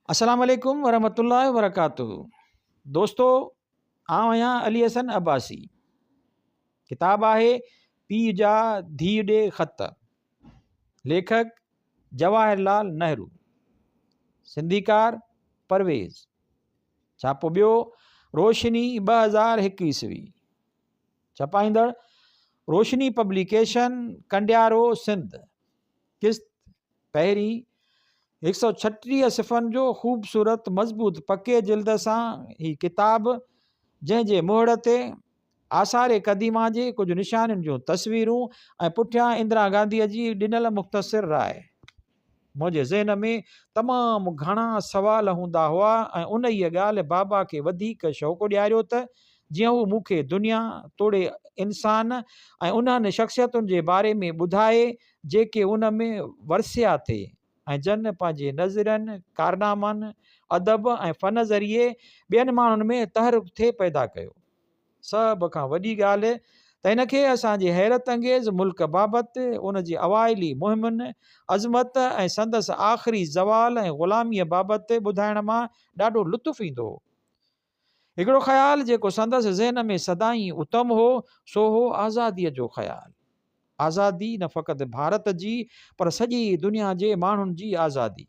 अस्सलाम वालेकुम वरहमतुल्लाहि वबरकातुहू। दोस्तों, आउं आहियां अली हसन अब्बासी। किताब आहे पीउ जा धीउ ॾे ख़त। लेखक जवाहरलाल नेहरू। सिंधीकार परवेज़। छापो ॿियो रोशनी 2001 ईस्वी। छपाईंदड़ रोशनी पब्लिकेशन, कंडियारो, सिंध। किस्त पहिरीं। 136 सिफ़नि जो ख़ूबसूरत मज़बूत पके जिल्द सां ही किताब, जंहिंजे मुहड़ ते आसारे क़दीमा जे कुझु निशानियुनि जूं तस्वीरूं ऐं पुठियां इंदिरा गांधीअ जी ॾिनल मुख़्तसिर राय। मुंहिंजे ज़हन में तमामु घणा सवाल हूंदा हुआ ऐं उन ई ॻाल्हि बाबा खे वधीक शौक़ु ॾियारियो त जीअं हू मूंखे दुनिया तोड़े इंसान ऐं उन्हनि शख़्सियतुनि जे बारे में ॿुधाए जेके उन में वरसिया थिए ऐं जन पंहिंजे नज़रनि, कारनामनि, अदब ऐं फ़न ज़रिए ॿियनि माण्हुनि में तहरुक थिए पैदा कयो। सभ खां वॾी ॻाल्हि त हिनखे असांजे हैरत अंगेज़ मुल्क बाबति, उन जी अवाइली मुहिमुनि, अज़मत ऐं संदसि आख़िरी ज़वाल ऐं ग़ुलामीअ बाबति ॿुधाइण मां ॾाढो लुत्फ़ ईंदो हो। हिकिड़ो ख़्यालु जेको संदसि ज़हन में सदाईं उत्तम हो, सो हो आज़ादीअ जो ख़्यालु। आज़ादी न फ़क़ति भारत जी पर सॼी दुनिया जे माण्हुनि जी आज़ादी।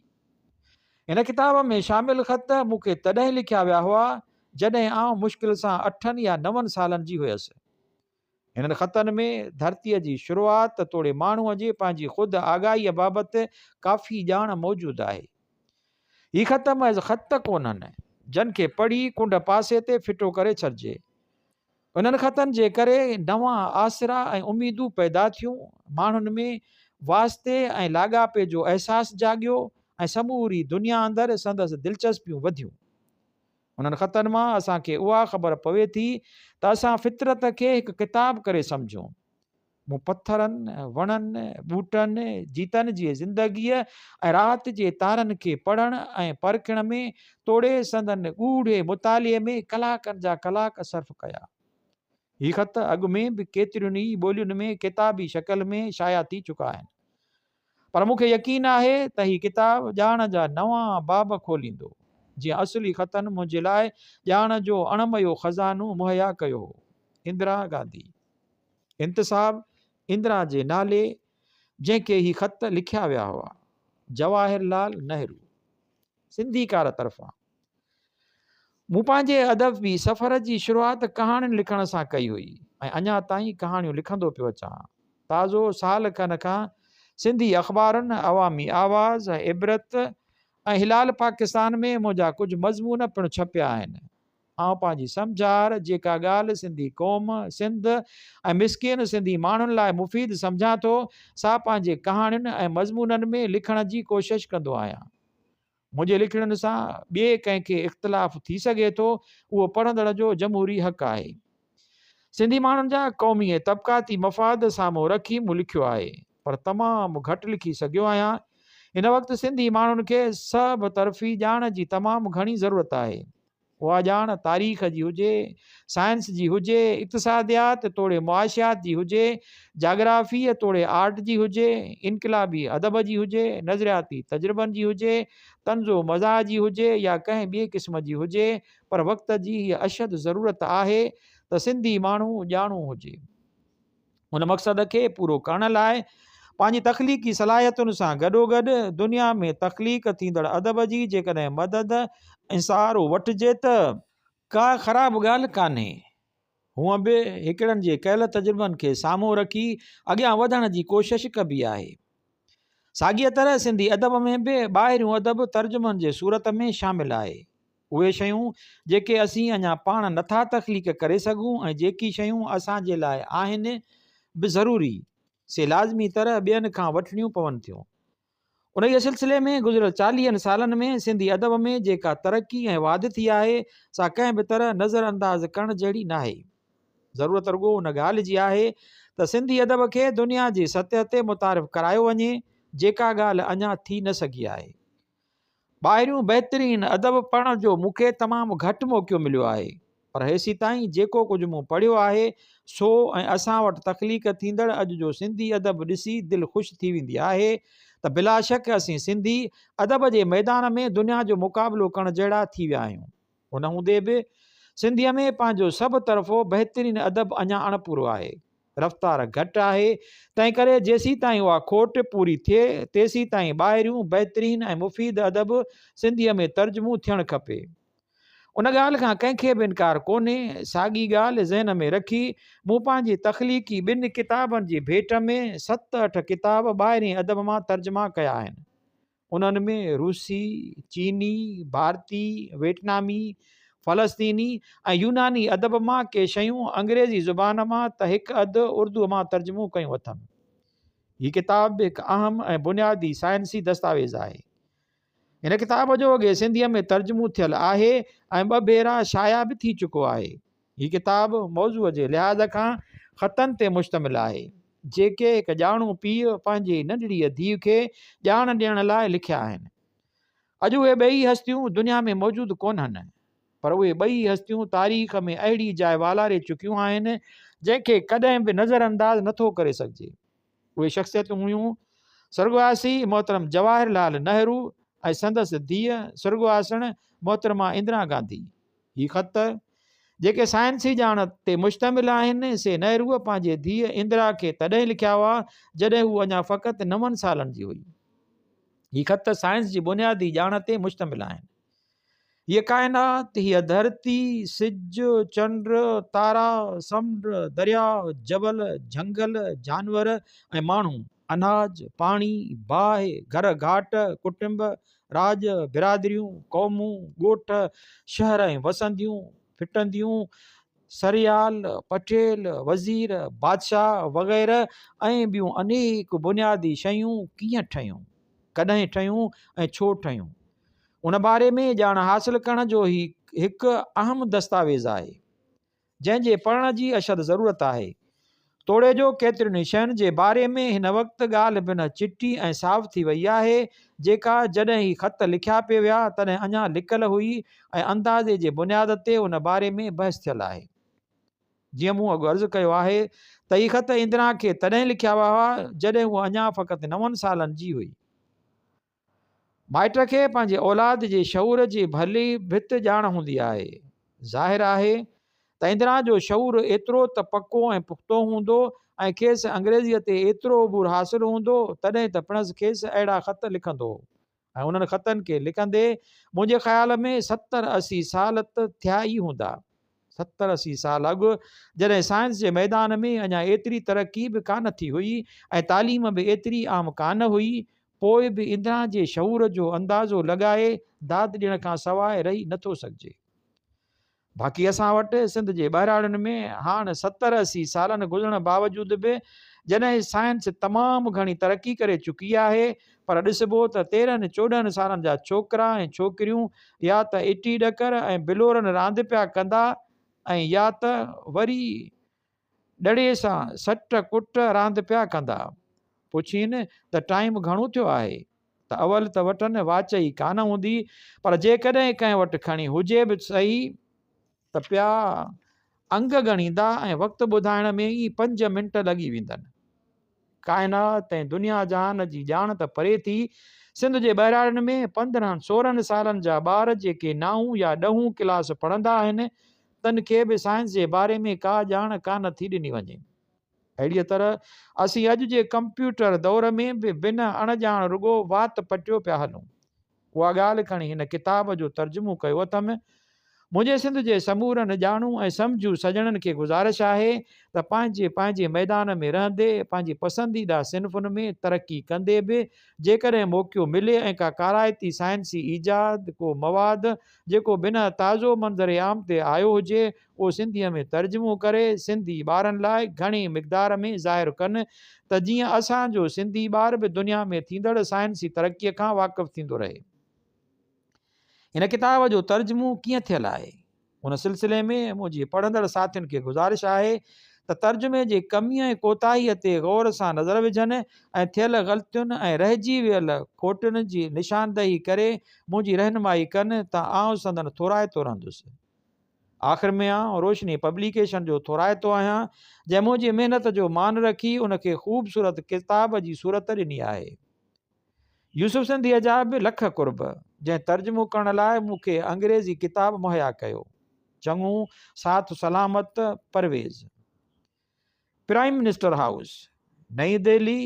हिन किताब में शामिल ख़त मूंखे तॾहिं लिखिया विया हुआ जॾहिं आउं मुश्किल सां 8 या 9 सालनि जी हुयसि। हिननि ख़तनि में धरतीअ जी शुरूआत तोड़े माण्हूअ जे पंहिंजी ख़ुदि आगाहीअ बाबति काफ़ी ॼाण मौजूदु आहे। ही ख़त महज़ ख़त कोन्हनि जन खे पढ़ी कुंड पासे ते फिटो करे छॾिजे। उन्हनि ख़तनि जे करे नवां आसरा ऐं उमीदूं पैदा थियूं, माण्हुनि में वास्ते ऐं लाॻापे जो अहसासु जाॻियो ऐं समूरी दुनिया अंदरि संदसि दिलचस्पियूं वधियूं। उन्हनि ख़तनि मां असांखे उहा ख़बर पवे थी त असां फितरत खे हिकु किताब करे सम्झूं। मूं पथरनि, वणनि, ॿूटनि, जीतनि जी ज़िंदगीअ ऐं राति जे तारनि खे पढ़ण ऐं परखण में तोड़े संदनि ॻूढ़े मुताले में कलाकनि जा कलाक सर्फ़ कया। ही ख़त अॻु में बि केतिरियुनि ई ॿोलियुनि में किताबी शक्ल में शाया थी चुका आहिनि, पर मूंखे यकीन आहे त ही किताब ॼाण जा नवां बाब खोलींदो, जीअं असली ख़तनि मुंहिंजे लाइ ॼाण जो अणमयो ख़ज़ानो मुहैया कयो हो। इंदिरा गांधी। इंतिसाब इंदिरा जे नाले जंहिंखे ही ख़त लिखिया विया हुआ। जवाहरलाल नेहरू। सिंधीकार तरफ़ां। मूं पंहिंजे अदबी सफ़र जी शुरूआत कहाणियुनि लिखण सां कई हुई ऐं अञा ताईं कहाणियूं लिखंदो पियो अचां। ताज़ो साल खन खां सिंधी अख़बारुनि, अवामी आवाज़, इबरत ऐं हिलाल पाकिस्तान में मुंहिंजा कुझु मज़मून पिणु छपिया आहिनि। आउं पंहिंजी सम्झार जेका ॻाल्हि सिंधी क़ौम, सिंध ऐं मिसकिन सिंधी माण्हुनि लाइ मुफ़ीद सम्झां थो, सा पंहिंजे कहाणियुनि ऐं मज़मूननि में लिखण जी कोशिशि कंदो आहियां। मुंहिंजे लिखण सां ॿिए कंहिंखे इख़्तिलाफ़ थी सघे थो, उहो पढ़ंदड़ जो जमहूरी हक़ आहे। सिंधी माण्हुनि जा क़ौमी ऐं तबक़ाती मफ़ाद साम्हूं रखी मूं लिखियो आहे, पर तमामु घटि लिखी सघियो आहियां। हिन वक़्तु सिंधी माण्हुनि खे सभ तरफ़ी ॼाण जी तमामु घणी ज़रूरत आहे। उहा ॼाण तारीख़ जी हुजे, साइंस जी हुजे, इक़्तिसादियात तोड़े मुआशियात जी हुजे, जाग्राफ़ी तोड़े आर्ट जी हुजे, इनक़िलाबी अदब जी हुजे, नज़रियाती तजुर्बनि जी हुजे, तंज़ो मज़ाह जी हुजे या कंहिं ॿिए क़िस्म जी हुजे, पर वक़्त जी हीअ अशद ज़रूरत आहे त सिंधी माण्हू ॼाणू हुजे। उन मक़सद खे पूरो करण लाइ पंहिंजी तख़लीक़ी सलाहियतुनि सां गॾोगॾु दुनिया में तख़लीक़ थींदड़ अदब जी जेकॾहिं मदद ऐं सहारो वठिजे त का ख़राबु ॻाल्हि कान्हे। हूअं बि हिकिड़नि जे कयल तजुर्बनि खे साम्हूं रखी अॻियां वधण जी कोशिशि कबी आहे। साॻीअ तरह सिंधी अदब में बि ॿाहिरियों अदब तर्जुमनि जे सूरत में शामिलु आहे। उहे शयूं जेके असीं अञा पाण नथा तख़लीक़ करे सघूं ऐं जेकी शयूं असांजे लाइ आहिनि बि ज़रूरी, से लाज़मी तरह ॿियनि खां वठणियूं पवनि थियूं। उन ई सिलसिले में गुज़िरियल 40 सालनि में सिंधी अदब में जेका तरक़ी ऐं वाधि थी आहे, सा कंहिं बि तरह नज़रअंदाज़ करण जहिड़ी नाहे। ज़रूरत रुॻो उन ॻाल्हि जी आहे त सिंधी अदब खे दुनिया जी सतह ते मुतारिफ़ करायो वञे, जेका ॻाल्हि अञा थी न सघी आहे। ॿाहिरियों बहितरीन अदब पढ़ण जो मूंखे तमामु घटि मौक़ो मिलियो आहे, पर हेसी ताईं जेको कुझु मूं पढ़ियो आहे सो ऐं असां वटि तख़लीक़ थींदड़ अॼु जो सिंधी अदब ॾिसी दिलि ख़ुशि थी वेंदी आहे त बिला शक असीं सिंधी अदब जे मैदान में दुनिया जो मुक़ाबिलो करण जहिड़ा थी विया आहियूं। उन हूंदे बि सिंधीअ में पंहिंजो सभु तरफ़ो बहितरीनु अदब अञा अणपूरो आहे, रफ़्तार घटि आहे। तंहिं करे जेसीं ताईं उहा खोट पूरी थिए तेसीं ताईं ॿाहिरियूं बहितरीनु ऐं मुफ़ीद अदब सिंधीअ में तर्जुमो थियणु खपे। उन ॻाल्हि खां कंहिंखे बि इनकार कोन्हे। साॻी ॻाल्हि ज़हन में रखी मूं पंहिंजी तख़लीक़ी 2 किताबनि जी भेट में 7-8 किताब ॿाहिरीं अदब मां तर्जुमा कया आहिनि। उन्हनि में रूसी, चीनी, भारती, वियतनामी, फ़लस्तीनी ऐं यूनानी अदब मां के शयूं अंग्रेज़ी ज़ुबान मां त हिकु अधु उर्दू मां तर्जुमो कयूं अथमि। हीअ किताब हिकु अहम ऐं बुनियादी साइंसी दस्तावेज़ आहे। हिन किताब जो अॻे सिंधीअ में तर्जुमो थियल आहे ऐं 2 भेरा शाया बि थी चुको आहे। हीअ किताब मौज़ूअ जे लिहाज़ खां ख़तनि ते मुश्तमिल आहे जेके हिकु ॼाणू पीउ पंहिंजी नंढड़ीअ धीउ खे ॼाण ॾियण लाइ लिखिया आहिनि। अॼु उहे ॿई हस्तियूं दुनिया में मौजूदु कोन्हनि, पर उहे ॿई हस्तियूं तारीख़ में अहिड़ी जाइ वालारे चुकियूं आहिनि जंहिंखे कॾहिं बि नज़रअंदाज़ नथो करे सघिजे। उहे शख़्सियतूं हुयूं स्वर्गवासी मोहतरम जवाहरलाल नेहरू ऐं संदसि धीअ स्वर्गवासण मोहतरमा इंदिरा गांधी। हीअ ख़त जेके साइंसी ॼाण ते मुश्तमिल आहिनि से नेहरूअ पंहिंजे धीअ इंदिरा खे तॾहिं लिखिया हुआ जॾहिं हू अञा फ़क़ति 9 सालनि जी हुई। हीअ ख़त साइंस जी बुनियादी ॼाण ते मुश्तमिल आहिनि। हीअ काइनात, हीअ धरती, सिज, चंड, तारा, समुंड, दरिया, जबल, झंगल, जानवर ऐं माण्हू, अनाज, पाणी, बाहि, घर घाट, कुटुंब, राज, बिरादरियूं, क़ौमूं, ॻोठ, शहर ऐं वसंदियूं, फिटंदियूं, सरियाल, पटेल, वज़ीर, बादशाह वग़ैरह ऐं ॿियूं अनेक बुनियादी शयूं कीअं ठहियूं, कॾहिं ठहियूं ऐं छो ठहियूं, उन बारे में ॼाण हासिल करण जो ही हिकु अहम दस्तावेज़ आहे जंहिंजे पढ़ण जी अशद ज़रूरत आहे। तोड़े जो केतिरनि शयुनि जे बारे में हिन वक़्तु ॻाल्हि बिन चिटी ऐं साफ़ थी वई आहे जेका जॾहिं ही ख़त लिखिया पिए विया तॾहिं अञा लिकल हुई ऐं अंदाज़े जे बुनियाद ते उन बारे में बहस थियल आहे। जीअं मूं अॻु अर्ज़ु कयो आहे त हीअ ख़त इंदिरा खे तॾहिं लिखिया विया हुआ जॾहिं हूअ अञा फ़क़ति 9 सालनि जी हुई। माइट खे पंहिंजे औलाद जे शऊर जी भली भित ॼाण हूंदी आहे। ज़ाहिर आहे त इंदिरा जो शऊर एतिरो त पको ऐं पुख़्तो हूंदो ऐं खेसि अंग्रेज़ीअ ते एतिरो अबूर हासिल हूंदो तॾहिं त पिणसि खेसि अहिड़ा ख़त लिखंदो ऐं उन्हनि ख़तनि खे लिखंदे मुंहिंजे ख़्याल में 70-80 साल त थिया ई हूंदा। 70-80 साल अॻु जॾहिं साइंस जे मैदान में अञा एतिरी तरक़ी बि कान थी हुई ऐं तालीम बि एतिरी आम कान हुई, पोइ बि इंदिरा जे शऊर जो अंदाज़ो लॻाए दाद ॾियण खां सवाइ रही नथो सघिजे। बाक़ी असां वटि सिंध जे बहिराड़नि में हाणे 70-80 सालनि गुज़रण बावजूद बि जॾहिं साइंस तमामु घणी तरक़ी करे चुकी आहे, पर ॾिसबो त 13-14 सालनि जा छोकिरा ऐं छोकिरियूं या त इटी ॾकर ऐं बिलोरनि रांदि पिया कंदा ऐं या त वरी ॾड़े सां सट कुट रांदि पिया कंदा। पुछीनि त टाइम घणो थियो आहे त अवल त वटनि वाच ई कान हूंदी, पर जेकॾहिं कंहिं वटि खणी हुजे बि सही त पिया अंग ॻणींदा ऐं वक़्तु ॿुधाइण में ई 5 मिंट लॻी वेंदनि। काइनात ऐं दुनिया जहान जी ॼाण त परे थी, सिंध जे बहिराड़नि में 15-16 सालनि जा ॿार जेके 9 या 10 क्लास पढ़ंदा आहिनि तन खे बि साइंस जे बारे में का ॼाण कान थी ॾिनी वञे। अहिड़ीअ तरह असीं अॼु जे कंप्यूटर दौर में बि बिन अणॼाण रुॻो वात पटियो पिया हलूं। उहा ॻाल्हि खणी हिन किताब जो तर्जुमो कयो अथमि। मुंहिंजे सिंध जे समूरनि ॼाणू ऐं सम्झू सजणनि खे गुज़ारिश आहे त पंहिंजे मैदान में रहंदे पंहिंजी पसंदीदा सिन्फ़ुनि में तरक़ी कंदे बि जेकॾहिं मौक़ो मिले ऐं का काराइती साइंसी ईजाद को मवाद जेको बिना ताज़ो मंज़र आम ते आयो हुजे उहो सिंधीअ में तर्जुमो करे सिंधी ॿारनि लाइ घणी मिक़दार में ज़ाहिर कनि त जीअं असांजो सिंधी ॿार बि दुनिया में थींदड़ साइंसी तरक़ीअ खां वाक़ुफ़ु थींदो रहे। हिन किताब जो तर्जुमो कीअं थियल आहे उन सिलसिले में मुंहिंजी पढ़ंदड़ साथियुनि खे गुज़ारिश आहे त तर्जुमे जे कमीअ ऐं कोताहीअ ते गौर सां नज़र विझनि ऐं थियल ग़लतियुनि ऐं रहिजी वियल खोटुनि जी निशानदही करे मुंहिंजी रहनुमाई कनि त आउं संदन थोराइतो रहंदुसि। आख़िर में आउं रोशनी पब्लिकेशन जो थोराइतो आहियां जंहिं मुंहिंजी महिनत जो मान रखी उनखे ख़ूबसूरत किताब जी सूरत ॾिनी आहे। यूसुफ सिंधीअ जा बि लख कुर्ब, जंहिं तर्जुमो करण लाइ मूंखे अंग्रेज़ी किताब मुहैया कयो। चङो साथ सलामत परवेज़। प्राइम मिनिस्टर हाउस, नई दिल्ली,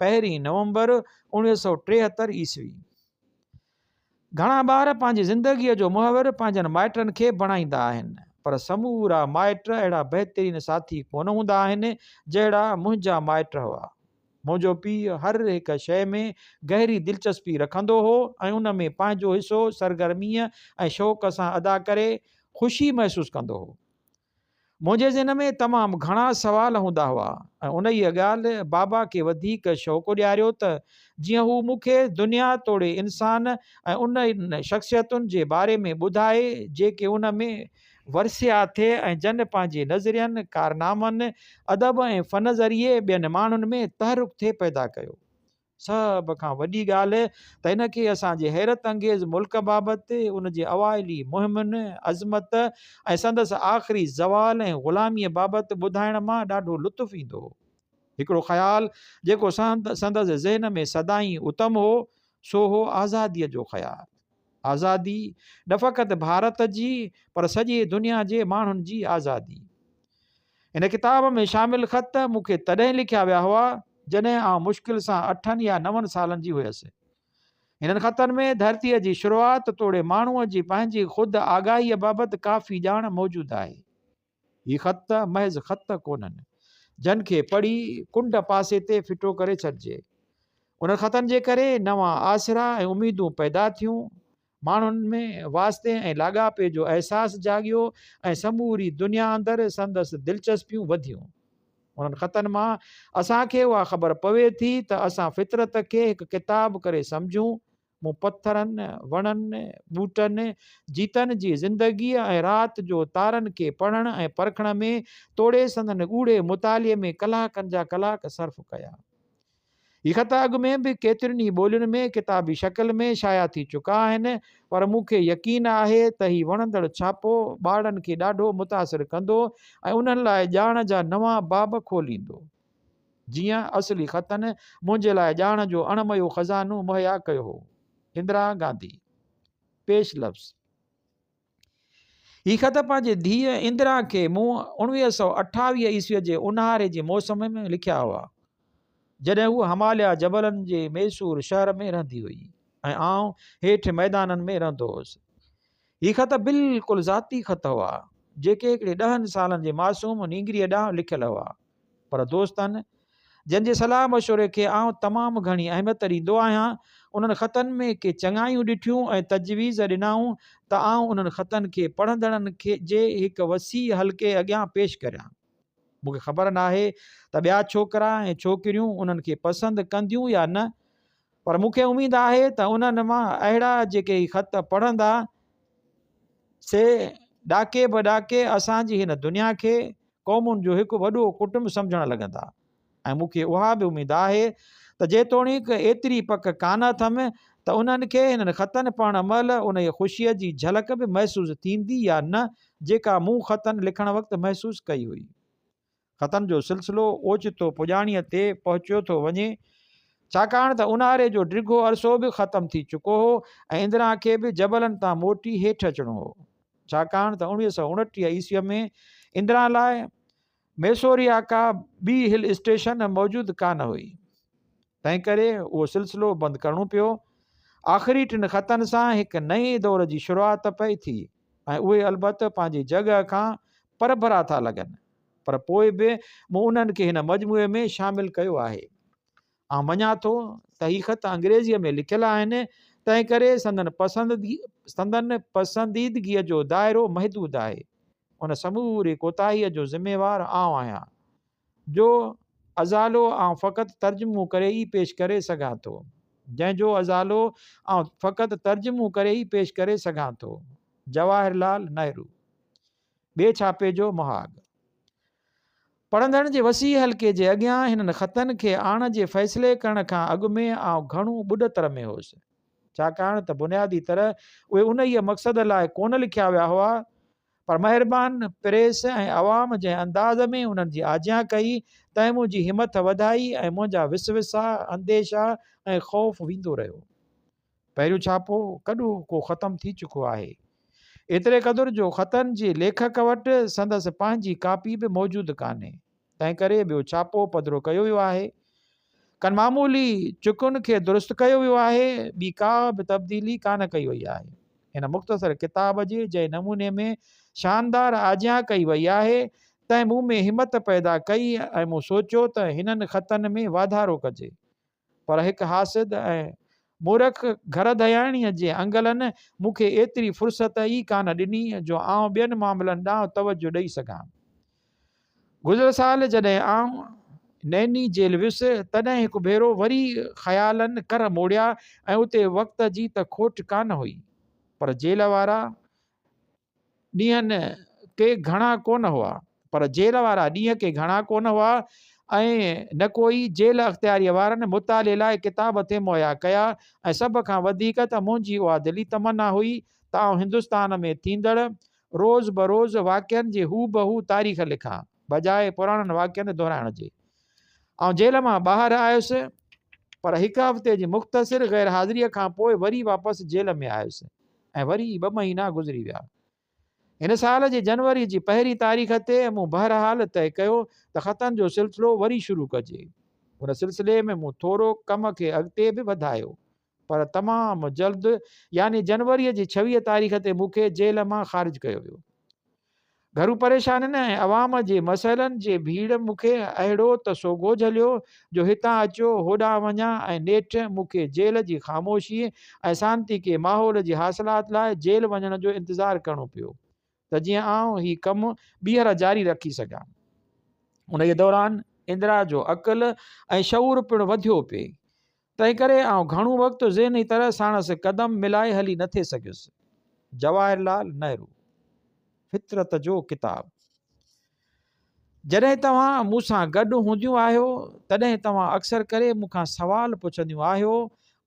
1 नवंबर 1973 ईस्वी। घणा ॿार पंहिंजी ज़िंदगीअ जो मुहवर पंहिंजनि माइटनि खे बणाईंदा आहिनि, पर समूरा माइट अहिड़ा बहितरीन साथी कोन हूंदा आहिनि जहिड़ा मुंहिंजा माइट हुआ। मुंहिंजो पीउ हर हिक शइ में गहरी दिलचस्पी रखंदो हो ऐं उन में पंहिंजो हिसो सरगर्मीअ ऐं शौक़ सां अदा करे ख़ुशी महसूसु कंदो हो। मुंहिंजे ज़हन में तमामु घणा सवाल हूंदा हुआ ऐं उन ई ॻाल्हि बाबा खे वधीक शौक़ु ॾियारियो त जीअं हू मूंखे दुनिया तोड़े इंसान ऐं उन शख़्सियतुनि जे बारे में ॿुधाए जेके उन में वरसिया थिए ऐं जन पंहिंजे नज़रियनि, कारनामनि, अदब ऐं फ़न ज़रिए ॿियनि माण्हुनि में तहरुक थिए पैदा कयो। सभ खां वॾी ॻाल्हि त हिनखे असांजे हैरत अंगेज़ मुल्क बाबति, उन जे अवाइली मुहिमुनि, अज़मत ऐं संदसि आख़िरी ज़वाल ऐं ग़ुलामीअ बाबति ॿुधाइण मां ॾाढो लुत्फ़ ईंदो हो। हिकिड़ो ख़्यालु जेको संदसि ज़हन में सदाई उतम हो, सो हो आज़ादीअ जो ख़्यालु। आज़ादी न फ़क़ति भारत जी पर सॼे दुनिया जे माण्हुनि जी आज़ादी। इन किताब में शामिल ख़त मूंखे तॾहिं लिखिया विया हुआ जॾहिं आउं मुश्किल सां 8 या 9 सालनि जी हुयसि। हिननि ख़तनि में धरतीअ जी शुरूआत तोड़े माण्हूअ जी पंहिंजी ख़ुदि आगाहीअ बाबति काफ़ी ॼाण मौजूदु आहे। हीअ ख़त महज़ ख़त कोन्हनि जन खे पढ़ी कुंड पासे ते फिटो करे छॾिजे। उन ख़तनि जे करे नवां आसरा ऐं उमीदूं पैदा थियूं, माण्हुनि में वास्ते ऐं लाॻापे जो अहसासु जाॻियो ऐं समूरी दुनिया अंदरि संदसि दिलचस्पियूं वधियूं। उन्हनि ख़तनि मां असांखे उहा ख़बर पवे थी त असां फितरत खे हिकु किताब करे सम्झूं। मूं पथरनि, वणनि, ॿूटनि, जीतनि जी ज़िंदगीअ ऐं राति जो तारनि खे पढ़ण ऐं परखण में तोड़े संदनि ॻूढ़े मुताले में कलाकनि जा कलाक सर्फ कया। हीअ ख़त अॻु में बि केतिरनि ई ॿोलियुनि में किताबी शकिल में शाया थी चुका आहिनि, पर मूंखे यकीन आहे त हीउ वणंदड़ छापो ॿारनि खे ॾाढो मुतासिर कंदो ऐं उन्हनि लाइ ॼाण जा नवां बाब खोलींदो। जीअं असली ख़तनि मुंहिंजे लाइ ॼाण जो अणमयो ख़ज़ानो मुहैया कयो हो। इंदिरा गांधी। पेश लफ़्ज़। हीअ ख़त पंहिंजे धीअ इंदिरा खे मूं 1928 ईस्वीअ जे ऊन्हारे जे मौसम में लिखिया हुआ, जॾहिं हू हिमालय जबलनि जे मैसूर शहर में रहंदी हुई ऐं आउं हेठि मैदाननि में रहंदो हुउसि। हीअ ख़त बिल्कुलु ज़ाती ख़त हुआ जेके हिकिड़े 10 सालनि जे मासूम नींगरीअ ॾांहुं लिखियल हुआ, पर दोस्तनि जंहिंजे सलाह मशवरे खे आउं तमामु घणी अहमियत ॾींदो आहियां, उन्हनि ख़तनि में के चङायूं ॾिठियूं ऐं तजवीज़ ॾिनाऊं त आउं उन्हनि ख़तनि खे पढ़ंदड़नि खे जे हिकु वसी हल्के अॻियां पेश करियां। मूंखे ख़बर नाहे त ॿिया छोकिरा ऐं छोकिरियूं उन्हनि खे पसंदि कंदियूं या न, पर मूंखे उमेदु आहे त उन्हनि मां अहिड़ा जेके हीअ ख़त पढ़ंदा से ॾाके बॾाके असांजी हिन दुनिया खे क़ौमुनि जो हिकु वॾो कुटुंब सम्झणु लॻंदा। ऐं मूंखे उहा बि उमेदु आहे त जेतोणीकि एतिरी पक कान अथमि त उन्हनि खे हिननि ख़तनि पढ़ण महिल उन जी ख़ुशीअ जी झलक बि महसूसु थींदी या न जेका मूं ख़तनि लिखण वक़्तु महसूसु कई हुई। ख़तनि जो सिलसिलो ओचितो पुॼाणीअ ते पहुचियो थो वञे, छाकाणि त ऊन्हारे जो डिघो अरसो बि ख़तमु थी चुको हो ऐं इंदिरा खे बि जबलनि तां मोटी हेठि अचिणो हो, छाकाणि त 1929 ईस्वीअ में इंदिरा लाइ मैसूरिया का ॿी हिल स्टेशन मौजूदु कान हुई, तंहिं करे उहो सिलसिलो बंदि करिणो पियो। आख़िरी 3 ख़तनि सां हिकु नए दौर जी शुरूआत पई थी ऐं उहे अलबत पंहिंजी जॻह खां परभरा था लॻनि, पर पोइ बि मूं उन्हनि खे हिन मजमूए में शामिलु कयो आहे। ऐं मञा थो त हीअ ख़त अंग्रेज़ीअ में लिखियल आहिनि, तंहिं करे संदन पसंदीदगीअ जो दाइरो महदूदु आहे। उन समूरी कोताहीअ जो ज़िम्मेवार आउं आहियां, जो अज़ालो आउं फ़क़ति तर्जुमो करे ई पेश करे सघां थो, जंहिंजो अज़ालो आउं फ़क़ति तर्जुमो करे ई पेश करे सघां थो। जवाहरलाल नेहरू। ॿिए छापे जो मुहाग। पढ़ंदड़ जे वसी हल्के जे अॻियां हिननि ख़तनि खे आण जे फ़ैसिले करण खां अॻु में आउं घणो ॿुॾतर में हुउसि, छाकाणि त बुनियादी तरह उहे उन ई मक़सद लाइ कोन लिखिया विया हुआ, पर महिरबानी प्रेस ऐं अवाम जंहिं अंदाज़ में उन्हनि जी आज्ञा कई तंहिं मुंहिंजी हिमत वधाई ऐं मुंहिंजा विसविसा, अंदेशा ऐं ख़ौफ़ वेंदो रहियो। पहिरियों छापो कॾो को ख़तमु थी चुको आहे। एतिरे क़दुरु जो ख़तनि जे लेखक वटि संदसि पंहिंजी कापी बि मौजूदु कान्हे, तंहिं करे ॿियो छापो पधिरो कयो वियो आहे। कनि मामूली चुकुनि खे दुरुस्त कयो वियो आहे, ॿी का बि तब्दीली कान कई वई आहे। हिन मुख़्तसर किताब जे जंहिं नमूने में शानदार आज्ञा कई वई आहे, तंहिं मूं में हिमत पैदा कई ऐं मूं सोचियो त हिननि ख़तनि में वाधारो कजे। पर हिकु हासिद ऐं मूर्ख घर दयाणीअ जे अंगलनि मूंखे एतिरी फ़ुर्सत ई कान ॾिनी जो आउं ॿियनि मामलनि ॾांहुं तवजो ॾेई सघां। गुज़िरियल साल जॾहिं आउं नैनी जेल वियुसि, तॾहिं हिकु भेरो वरी ख़्यालनि कर मोड़िया ऐं उते वक़्त जी त खोट कान हुई, पर जेल वारा ॾींहंनि के घणा कोन हुआ ऐं न कोई जेल अख़्तियारीअ वारनि मुताले लाइ किताब ते मुहैया कया, ऐं सभ खां वधीक त मुंहिंजी उहा दिली तमन्ना हुई त आउं हिंदुस्तान में थींदड़ रोज़ बरोज़ वाक़िअनि जे हू बहू तारीख़ लिखां, बजाए पुराणनि वाक़िअनि दोहिराइण जे। ऐं जेल मां ॿाहिरि आयुसि, पर हिकु हफ़्ते जी मुख़्तसिर ग़ैर हाज़िरीअ खां पोइ वरी वापसि जेल में आयुसि ऐं वरी 2 महीना गुज़री विया। हिन साल जे जनवरी जी 1 तारीख़ ते मूं बहरहाल तय कयो त ख़तनि जो सिलसिलो वरी शुरू कजे। उन सिलसिले में मूं थोरो कम खे अॻिते बि वधायो, पर तमामु जल्द यानी जनवरीअ जी 26 तारीख़ ते मूंखे जेल मां ख़ारिज कयो वियो। घरू परेशानियुनि ऐं अवाम जे मसइलनि जे भीड़ मूंखे अहिड़ो त सोगो झलियो जो हितां अचो होॾां वञा ऐं नेठि मूंखे जेल जी ख़ामोशी ऐं शांती के माहौल जी हासिलात लाइ जेल वञण जो इंतज़ारु करिणो पियो त जीअं आउं ही कमु ॿीहर जारी रखी सघां। उन जे दौरान इंदिरा जो अक़ल ऐं शऊर पिणु वधियो पिए, तंहिं करे आउं घणो वक़्तु ज़हनी तरह साणसि क़दम मिलाए हली न थे सघियुसि। जवाहरलाल नेहरू, फितरत जो किताब। जॾहिं तव्हां मूंसां गॾु हूंदियूं आहियो तॾहिं तव्हां अक्सर करे मूंखां सवाल पुछंदियूं आहियो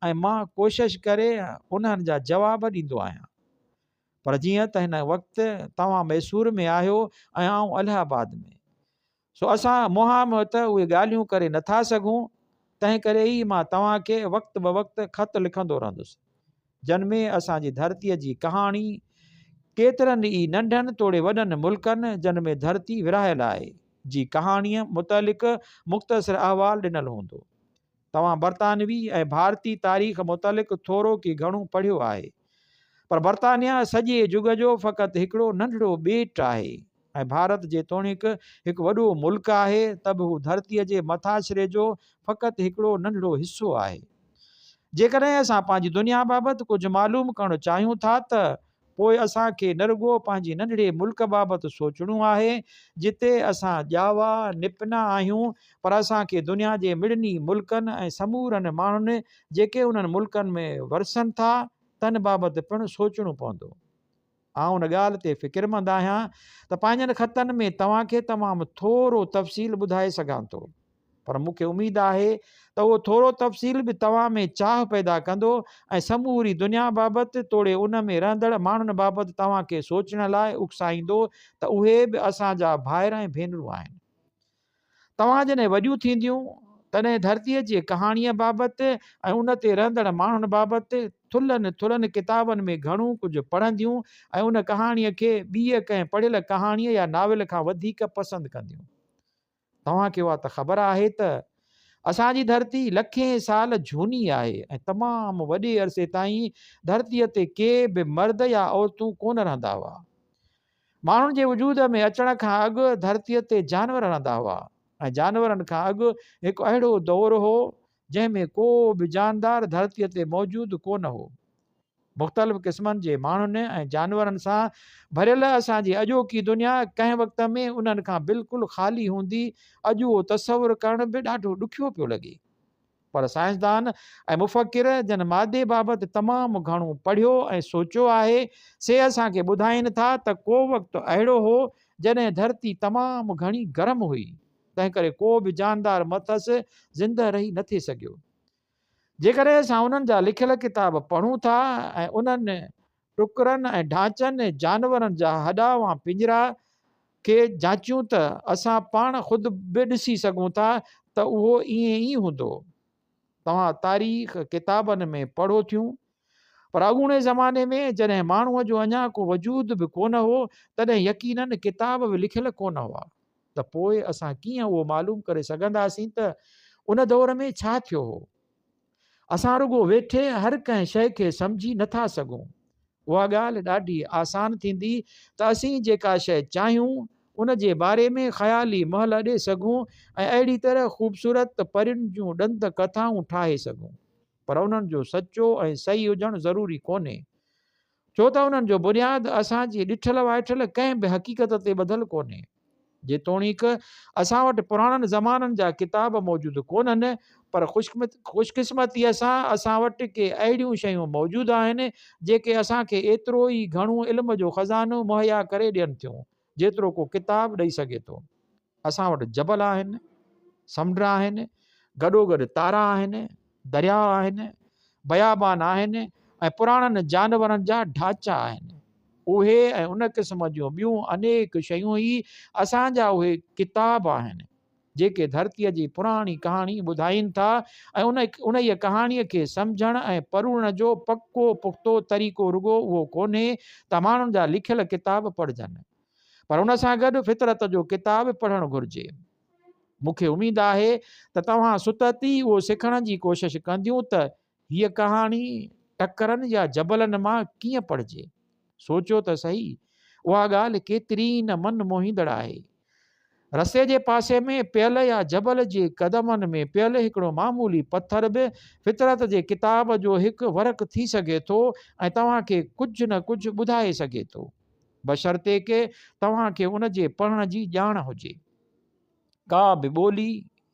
ऐं मां कोशिशि करे उन्हनि जा जवाब ॾींदो आहियां। पर जीअं त हिन वक़्तु तव्हां मैसूर में आहियो ऐं आउं इलाहाबाद में, सो असां मुंहां त उहे ॻाल्हियूं करे नथा सघूं, तंहिं करे ई मां तव्हांखे वक़्तु ब वक़्तु ख़त लिखंदो रहंदुसि, जिन में असांजी धरतीअ जी कहाणी केतिरनि ई नंढनि तोड़े वॾनि मुल्कनि जिन में धरती विरहायल आहे जी कहाणीअ मुतलिक़ मुख़्तसिर अहवाल ॾिनल हूंदो। तव्हां बरतानवी ऐं भारतीय तारीख़ मुतलिक़ थोरो की घणो पढ़ियो आहे, पर बरतानिया सॼे जुग जो फ़क़ति हिकिड़ो नंढिड़ो ॿेट आहे ऐं भारत जेतोणीकि हिकु वॾो मुल्क आहे त बि हू धरतीअ जे मथाछिरे जो फ़क़ति हिकिड़ो नंढिड़ो हिसो आहे। जेकॾहिं असां पंहिंजी दुनिया बाबति कुझु मालूम करणु चाहियूं था त पोइ असांखे न रुॻो पंहिंजे नंढिड़े मुल्क बाबति सोचणो आहे जिते असां ॼावा निपना आहियूं, पर असांखे दुनिया जे मिड़नी मुल्कनि ऐं समूरनि माण्हुनि जेके उन्हनि मुल्कनि में वरसनि था तन बाबति पिणु सोचणो पवंदो। आउं उन ॻाल्हि ते फ़िकिरमंद आहियां त पंहिंजनि ख़तनि में तव्हांखे तमामु थोरो तफ़सील ॿुधाए सघां थो, पर मूंखे उमेदु आहे त उहो थोरो तफ़सील बि तव्हां में चाह पैदा कंदो ऐं समूरी दुनिया बाबति तोड़े उन में रहंदड़ माण्हुनि बाबति तव्हांखे सोचण लाइ उकसाईंदो त उहे बि असांजा भाइर ऐं भेनरूं आहिनि। तव्हां जॾहिं वॾियूं थींदियूं तॾहिं धरतीअ जी कहाणीअ बाबति ऐं उन ते रहंदड़ माण्हुनि बाबति थुल्हनि किताबनि में घणो कुझु पढ़ंदियूं ऐं उन कहाणीअ खे ॿीअ कंहिं पढ़ियल कहाणीअ या नाविल खां वधीक पसंदि कंदियूं। तव्हांखे उहा त ख़बर आहे त असांजी धरती लखें साल झूनी आहे ऐं तमामु वॾे अरसे ताईं धरतीअ ते के बि मर्द या औरतूं कोन रहंदा हुआ। माण्हुनि जे वजूद में अचण खां अॻु धरतीअ ते जानवर रहंदा हुआ ऐं जानवरनि खां अॻु हिकु अहिड़ो दौरु हो जंहिंमें को बि जानदार धरतीअ ते मौजूदु कोन हो। मुख़्तलिफ़ क़िस्मनि जे माण्हुनि ऐं जानवरनि सां भरियल असांजी अॼोकी दुनिया कंहिं वक़्त में उन्हनि खां बिल्कुलु ख़ाली हूंदी, अॼु उहो तसवुरु करण बि ॾाढो ॾुखियो पियो लॻे। पर साइंसदान ऐं मुफ़किर जन मादे बाबति तमामु घणो पढ़ियो ऐं सोचियो आहे, से असांखे ॿुधाइनि था त को वक़्तु अहिड़ो हो जॾहिं धरती तमामु घणी गरम हुई, तंहिं करे को बि जानदार मथसि ज़िंदह रही न थी सघियो। जेकॾहिं असां उन्हनि जा लिखियल किताब पढ़ूं था ऐं उन्हनि टुकरनि ऐं ढांचनि जानवरनि जा हॾावां पिंजरा खे जाचियूं त असां पाण ख़ुदि बि ॾिसी सघूं था त उहो ईअं ई हूंदो। तव्हां तारीख़ किताबनि में पढ़ो थियूं पर अॻूणे ज़माने में जॾहिं माण्हूअ जो अञा को वजूद बि कोन हो, तॾहिं यकीनन किताब बि लिखियल कोन हुआ। त पोइ असां कीअं उहो मालूम करे सघंदासीं त उन दौर में छा थियो हो। असां रुॻो वेठे हर कंहिं शइ खे सम्झी नथा सघूं। उहा ॻाल्हि ॾाढी आसान थींदी त असीं जेका शइ चाहियूं उन जे बारे में ख़्याली महल ॾे सघूं ऐं अहिड़ी तरह ख़ूबसूरत परियुनि जूं ॾंद कथाऊं ठाहे सघूं। पर उन्हनि जो सचो ऐं सही हुजणु ज़रूरी कोन्हे, छो त उन्हनि जो बुनियादु असांजी ॾिठल वाइठल कंहिं बि हक़ीक़त ते ॿधल कोन्हे। जेतोणीक असां वटि पुराणनि ज़माननि जा किताब मौजूदु कोन्हनि, पर ख़ुशकिस्मतीअ सां असां वटि के अहिड़ियूं शयूं मौजूदु आहिनि जेके असांखे एतिरो ई घणो इल्म जो ख़ज़ानो मुहैया करे ॾियनि थियूं जेतिरो को किताब ॾेई सघे थो। असां वटि जबल आहिनि, समुंड आहिनि, गॾोगॾु तारा आहिनि, दरिया आहिनि, बयाबान आहिनि ऐं पुराणनि जानवरनि जा ढांचा आहिनि। उहे ऐं उन क़िस्म जूं ॿियूं अनेक शयूं ई असांजा उहे किताब आहिनि जेके धरतीअ जी पुराणी कहाणी ॿुधाइनि था ऐं उन ई कहाणीअ खे सम्झण ऐं पढ़ण जो पको पुख़्तो तरीक़ो रुॻो उहो कोन्हे त माण्हुनि जा लिखियल किताब पढ़जनि, पर उन सां गॾु फितरत जो किताब पढ़णु घुरिजे। मूंखे उमेद आहे त तव्हां सुतती उहो सिखण जी कोशिशि कंदियूं त हीअ कहाणी टकरनि या जबलनि मां कीअं पढ़िजे। सोचियो त सही, उहा ॻाल्हि केतिरी न मन मोहींदड़ आहे। रस्ते जे पासे में पियल या जबल जे क़दमनि में पियल हिकिड़ो मामूली पथर बि फितरत जे किताब जो हिकु वरक़ थी सघे थो ऐं तव्हांखे कुझु न कुझु ॿुधाए सघे थो, बशर्ते के तव्हांखे उन जे पढ़ण जी ॼाण हुजे। का बि ॿोली,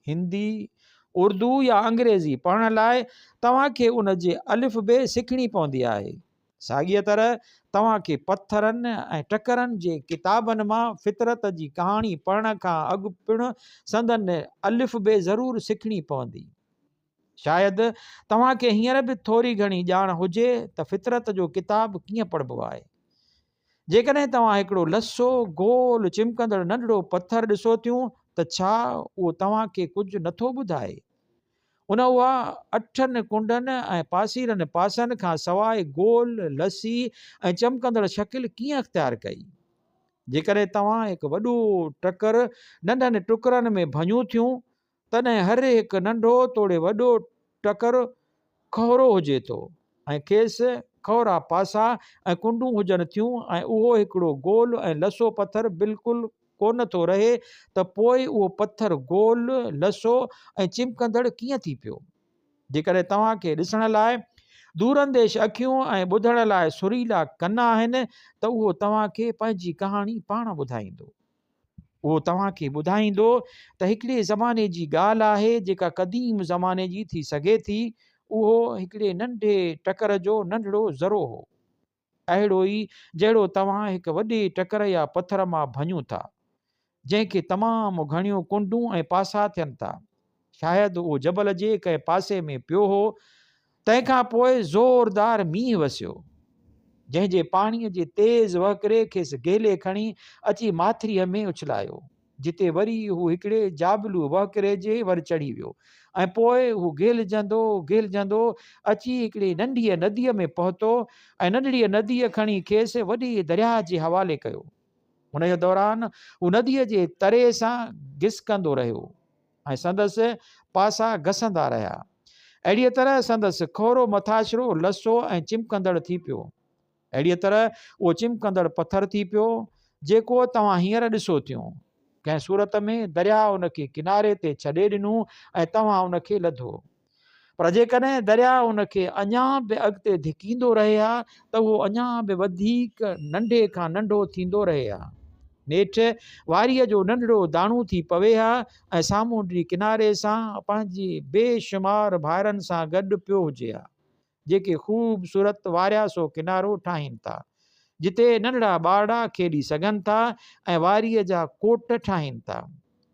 हिंदी, उर्दू या अंग्रेज़ी पढ़ण लाइ तव्हांखे उन जे अलिफ बे सिखणी पवंदी आहे। साॻीअ तरह तव्हांखे पथरनि ऐं टकरनि जे किताबनि मां फितरत जी कहाणी पढ़ण खां अॻु पिणु संदन अलिफ बे ज़रूरु सिखणी पवंदी। शायदि तव्हांखे हींअर बि थोरी घणी ॼाण हुजे त फितरत जो किताब कीअं पढ़िबो आहे। जेकॾहिं तव्हां हिकिड़ो लसो गोल चिमकंदड़ नंढड़ो पथर ॾिसो थियूं त छा उहो तव्हांखे कुझु नथो ॿुधाए। उन उहा 8 कुंडनि ऐं पासीरनि पासनि खां सवाइ गोल लसी ऐं चमकंदड़ शकिल कीअं अख़्तियार कई। जेकॾहिं तव्हां हिकु वॾो टकर नंढनि टुकरनि में भञूं थियूं तॾहिं हर हिकु नंढो तोड़े वॾो टकर खौरो हुजे थो ऐं खेसि खौरा पासा ऐं कुंडूं हुजनि थियूं ऐं उहो हिकिड़ो गोल ऐं लसो पथर बिल्कुलु कोन थो रहे त पोइ उहो पथर गोल लसो ऐं चिमकंदड़ कीअं थी पियो। जेकॾहिं तव्हांखे ॾिसण लाइ दूरंदेश अखियूं ऐं ॿुधण लाइ सुरीला कन आहिनि त उहो तव्हांखे पंहिंजी कहाणी पाण ॿुधाईंदो। उहो तव्हांखे ॿुधाईंदो त हिकिड़े ज़माने जी ॻाल्हि आहे जेका क़दीम ज़माने जी थी सघे थी। उहो हिकिड़े नंढे टकर जो नंढड़ो ज़रो हो, अहिड़ो ई जहिड़ो तव्हां हिकु वॾे टकर या पथर मां भञूं था जंहिंखे तमामु घणियूं कुंडूं ऐं पासा थियनि था। शायदि उहो जबल जे कंहिं पासे में पियो हो। तंहिंखां पोइ ज़ोरदार मींहुं वसियो जंहिंजे पाणीअ जे तेज़ वहकिरे खेसि गेले खणी अची माथिरीअ में उछलायो, जिते वरी हू हिकिड़े जाबलू वहकिरे जे वर चढ़ी वियो ऐं पोइ हू गेलजंदो अची हिकिड़ी नंढीअ नदीअ में पहुतो ऐं नंढड़ीअ नदीअ खणी खेसि वॾे दरिया जे हवाले कयो। हुन जे दौरान हू नदीअ जे तरे सां घिसकंदो रहियो ऐं संदसि पासा घसंदा रहिया। अहिड़ीअ तरह संदसि खोरो मथाशिरो लसो ऐं चिमकंदड़ थी पियो। अहिड़ीअ तरह उहो चिमकंदड़ पथर थी पियो जेको तव्हां हींअर ॾिसो थियूं। कंहिं सूरत में दरिया उनखे किनारे ते छॾे ॾिनो ऐं तव्हां उनखे लधो, पर जेकॾहिं दरिया उनखे अञा बि अॻिते धिकींदो रहे हा त उहो अञा बि वधीक नंढे खां नंढो थींदो रहे हा। नेठि वारीअ जो नंढड़ो दाणू थी पवे हा ऐं सामूंडी किनारे सां पंहिंजी बेशुमार भाइरनि सां गॾु पियो हुजे हा, जेके ख़ूबसूरत वारिया सो किनारो ठाहिनि था जिते नंढड़ा ॿारड़ा खेॾी सघनि था ऐं वारीअ जा कोट ठाहिनि था।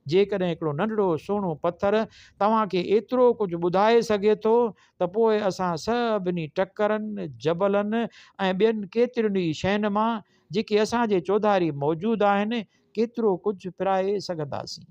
जेकॾहिं हिकिड़ो नंढड़ो सुहिणो पथर तव्हांखे एतिरो कुझु ॿुधाए सघे थो त पोइ असां सभिनी टकरनि, जबलनि ऐं ॿियनि केतिरियुनि ई शयुनि मां जेके असांजे चौधारी मौजूदु आहिनि केतिरो कुझु पिराए सघंदासीं।